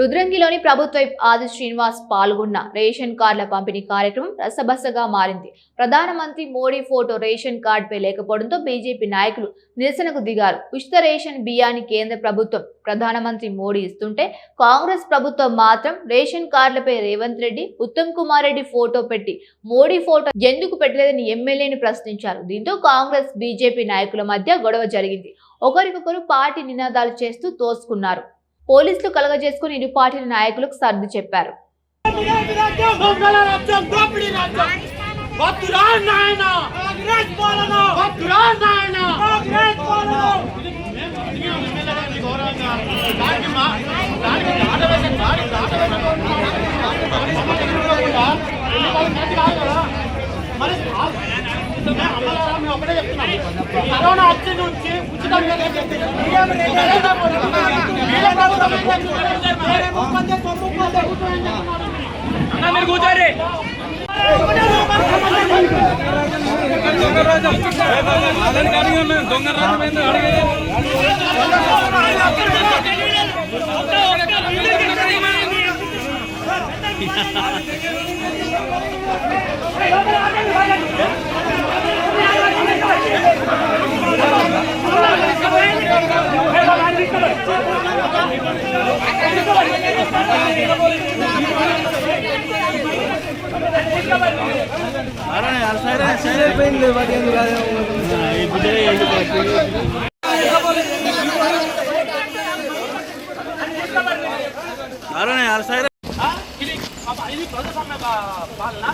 రుద్రంగిలోని ప్రభుత్వ ఆది శ్రీనివాస్ పాల్గొన్న రేషన్ కార్డుల పంపిణీ కార్యక్రమం రసబసగా మారింది. ప్రధానమంత్రి మోడీ ఫోటో రేషన్ కార్డుపై లేకపోవడంతో బీజేపీ నాయకులు నిరసనకు దిగారు. ఉచిత రేషన్ బియ్యాన్ని కేంద్ర ప్రభుత్వం ప్రధానమంత్రి మోడీ ఇస్తుంటే కాంగ్రెస్ ప్రభుత్వం మాత్రం రేషన్ కార్డులపై రేవంత్ రెడ్డి, ఉత్తమ్ కుమార్ రెడ్డి ఫోటో పెట్టి మోడీ ఫోటో ఎందుకు పెట్టలేదని ఎమ్మెల్యేని ప్రశ్నించారు. దీంతో కాంగ్రెస్ బీజేపీ నాయకుల మధ్య గొడవ జరిగింది. ఒకరికొకరు పార్టీ నినాదాలు చేస్తూ తోసుకున్నారు. పోలీసులు కలగజేసుకుని ఇరు పార్టీల నాయకులకు సర్ది చెప్పారు. కరోనా వచ్చి నుంచి ఉచితంగా మీరు కూర్చోండి. ఇది ప్రజాస్వామ్య పాలన.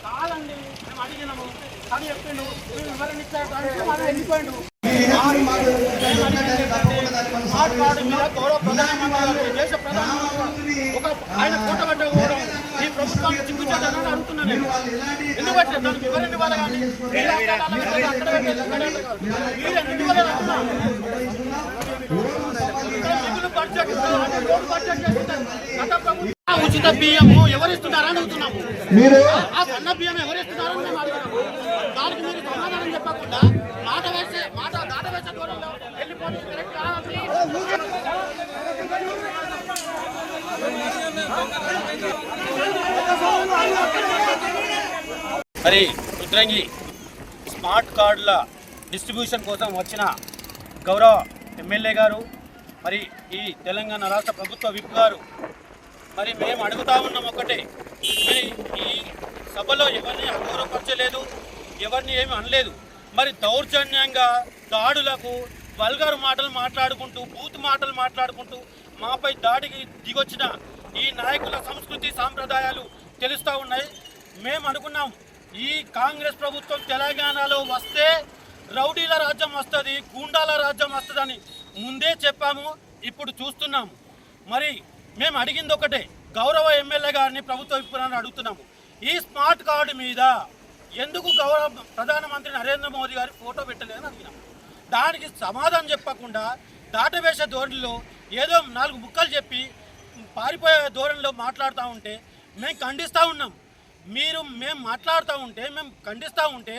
కాదండి, మేము అడిగినాము కానీ చెప్పిండు వివరణ ఇచ్చాడు మనం వెళ్ళిపోయిండు. స్మార్ట్ కార్డు మీద గౌరవ ప్రధానమంత్రి దేశ ప్రధానమంత్రి ఒక ఆయన ఫోటో పెట్ట కూడా ఈ ప్రభుత్వాన్ని చిక్కుచాలని అడుగుతున్నాను. ఎందుకంటే దానికి వివరణ ఇవ్వాలి కానీ ఉచిత బియ్యము ఎవరిస్తున్నారని అడుగుతున్నాము. ఆ సన్న బియ్యం ఎవరిస్తున్నారని మేము అడుగుతున్నాము. దానికి మీరు సమాధానం చెప్పకుండా మాట దాట వేసే దూరంలో వెళ్ళిపోతే కరెక్ట్ కాదు. మరి రుద్రంగి స్మార్ట్ కార్డుల డిస్ట్రిబ్యూషన్ కోసం వచ్చిన గౌరవ ఎమ్మెల్యే గారు, మరి ఈ తెలంగాణ రాష్ట్ర ప్రభుత్వ విప్ గారు, మరి మేము అడుగుతా ఉన్నాం ఒకటే, మరి ఈ సభలో ఎవరిని అగౌరవపరచలేదు, ఎవరిని ఏమి అనలేదు. మరి దౌర్జన్యంగా దాడులకు వల్గర్ మాటలు మాట్లాడుకుంటూ బూత్ మాటలు మాట్లాడుకుంటూ మాపై దాడికి దిగొచ్చిన ఈ నాయకుల సంస్కృతి సాంప్రదాయాలు తెలుస్తూ ఉన్నాయి. మేము అనుకున్నాం ఈ కాంగ్రెస్ ప్రభుత్వం తెలంగాణలో వస్తే రౌడీల రాజ్యం వస్తుంది, గూండాల రాజ్యం వస్తుందని ముందే చెప్పాము. ఇప్పుడు చూస్తున్నాము. మరి మేము అడిగింది ఒకటే, గౌరవ ఎమ్మెల్యే గారిని ప్రభుత్వ విప్పాలని అడుగుతున్నాము. ఈ స్మార్ట్ కార్డు మీద ఎందుకు గౌరవ ప్రధానమంత్రి నరేంద్ర మోదీ గారి ఫోటో పెట్టలేదని అడిగినాం. దానికి సమాధానం చెప్పకుండా దాటవేసే ధోరణిలో ఏదో 4 ముక్కలు చెప్పి పారిపోయే ధోరణిలో మాట్లాడుతూ ఉంటే మేము ఖండిస్తూ ఉన్నాం. మేము మాట్లాడుతూ ఉంటే మేము ఖండిస్తూ ఉంటే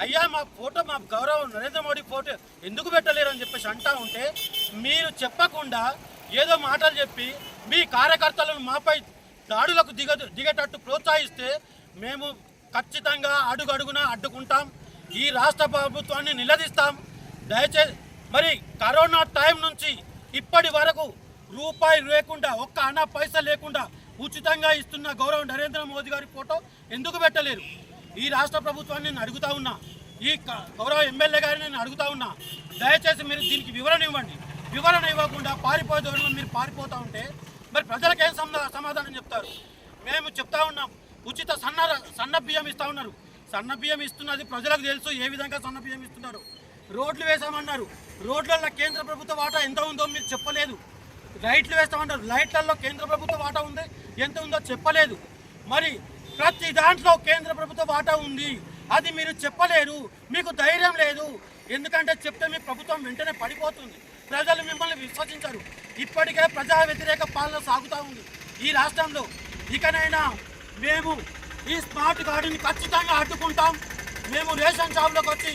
అయ్యా మా ఫోటో మా గౌరవ నరేంద్ర మోడీ ఫోటో ఎందుకు పెట్టలేరని చెప్పేసి అంటూ ఉంటే మీరు చెప్పకుండా ఏదో మాటలు చెప్పి మీ కార్యకర్తలను మాపై దాడులకు దిగేటట్టు ప్రోత్సహిస్తే మేము ఖచ్చితంగా అడుగడుగునా అడ్డుకుంటాం. ఈ రాష్ట్ర ప్రభుత్వాన్ని నిలదీస్తాం. దయచేసి మరి కరోనా టైం నుంచి ఇప్పటి వరకు రూపాయి లేకుండా, ఒక్క అనా పైసా లేకుండా ఉచితంగా ఇస్తున్న గౌరవ నరేంద్ర మోదీ గారి ఫోటో ఎందుకు పెట్టలేరు? ఈ రాష్ట్ర ప్రభుత్వాన్ని నేను అడుగుతా ఉన్నా, ఈ గౌరవ ఎమ్మెల్యే గారిని నేను అడుగుతా ఉన్నా, దయచేసి మీరు దీనికి వివరణ ఇవ్వండి. వివరణ ఇవ్వకుండా పారిపోయే దూరంలో మీరు పారిపోతూ ఉంటే మరి ప్రజలకేం సమాధానం చెప్తారు? మేము చెప్తా ఉన్నాం, ఉచిత సన్న బియ్యం ఇస్తూ ఉన్నారు. సన్న బియ్యం ఇస్తున్నది ప్రజలకు తెలుసు ఏ విధంగా సన్న బియ్యం ఇస్తున్నారు. రోడ్లు వేసామన్నారు, రోడ్లలో కేంద్ర ప్రభుత్వ వాటా ఎంత ఉందో మీరు చెప్పలేదు. లైట్లు వేస్తామన్నారు, లైట్లలో కేంద్ర ప్రభుత్వ వాటా ఉంది, ఎంత ఉందో చెప్పలేదు. మరి ప్రతి దాంట్లో కేంద్ర ప్రభుత్వ వాటా ఉంది, అది మీరు చెప్పలేరు. మీకు ధైర్యం లేదు. ఎందుకంటే చెప్తే మీ ప్రభుత్వం వెంటనే పడిపోతుంది. ప్రజలు మిమ్మల్ని విశ్వసించరు. ఇప్పటికే ప్రజా వ్యతిరేక పాలన సాగుతూ ఉంది ఈ రాష్ట్రంలో. ఇకనైనా మేము ఈ స్మార్ట్ కార్డుని ఖచ్చితంగా అడ్డుకుంటాం. మేము రేషన్ షాప్లోకి వచ్చి